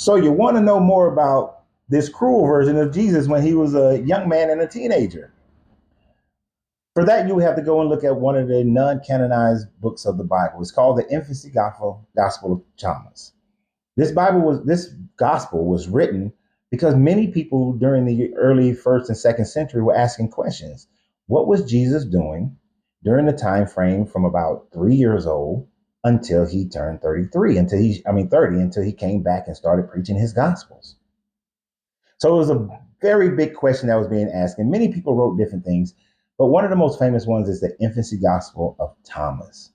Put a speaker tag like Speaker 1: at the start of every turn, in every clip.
Speaker 1: So you want to know more about this cruel version of Jesus when he was a young man and a teenager. For that, you have to go and look at one of the non-canonized books of the Bible. It's called the Infancy Gospel of Thomas. This gospel was written because many people during the early first and second century were asking questions. What was Jesus doing during the time frame from about 3 years old until he turned 33, 30, until he came back and started preaching his gospels? So it was a very big question that was being asked, and many people wrote different things. But one of the most famous ones is the Infancy Gospel of Thomas.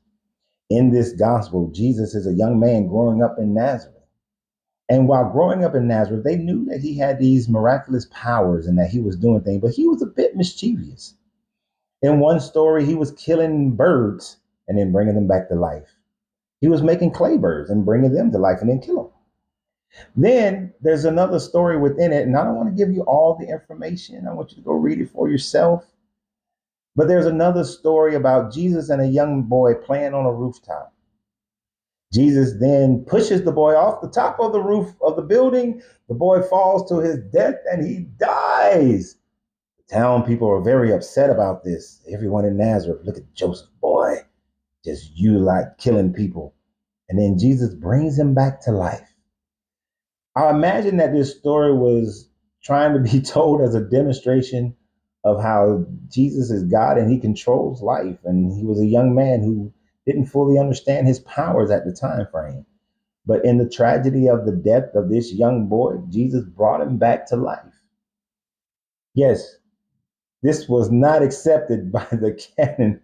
Speaker 1: In this gospel, Jesus is a young man growing up in Nazareth. And while growing up in Nazareth, they knew that he had these miraculous powers and that he was doing things, but he was a bit mischievous. In one story, he was killing birds and then bringing them back to life. He was making clay birds and bringing them to life and then kill them. Then there's another story within it, and I don't want to give you all the information. I want you to go read it for yourself. But there's another story about Jesus and a young boy playing on a rooftop. Jesus then pushes the boy off the top of the roof of the building. The boy falls to his death and he dies. The town people are very upset about this. Everyone in Nazareth, look at Joseph, boy, just you like killing people. And then Jesus brings him back to life. I imagine that this story was trying to be told as a demonstration of how Jesus is God and he controls life. And he was a young man who didn't fully understand his powers at the time frame. But in the tragedy of the death of this young boy, Jesus brought him back to life. Yes, this was not accepted by the canon.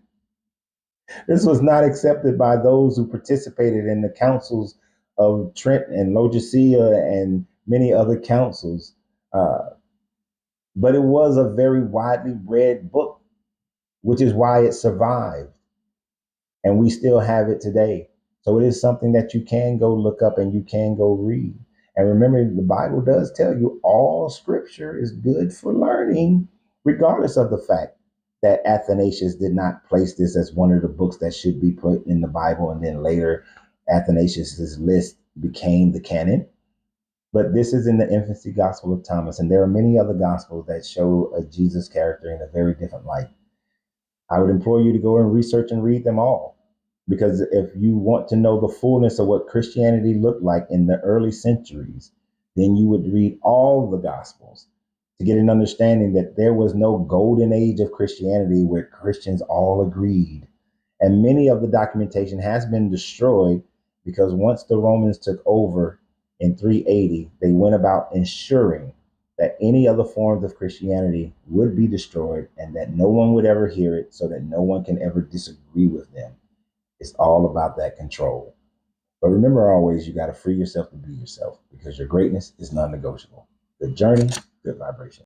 Speaker 1: This was not accepted by those who participated in the councils of Trent and Laodicea and many other councils. But it was a very widely read book, which is why it survived. And we still have it today. So it is something that you can go look up and you can go read. And remember, the Bible does tell you all scripture is good for learning, regardless of the fact that Athanasius did not place this as one of the books that should be put in the Bible. And then later, Athanasius's list became the canon. But this is in the Infancy Gospel of Thomas. And there are many other gospels that show a Jesus character in a very different light. I would implore you to go and research and read them all. Because if you want to know the fullness of what Christianity looked like in the early centuries, then you would read all the Gospels to get an understanding that there was no golden age of Christianity where Christians all agreed. And many of the documentation has been destroyed because once the Romans took over in 380, they went about ensuring that any other forms of Christianity would be destroyed and that no one would ever hear it so that no one can ever disagree with them. It's all about that control. But remember always, you got to free yourself to be yourself because your greatness is non-negotiable. Good journey, good vibration.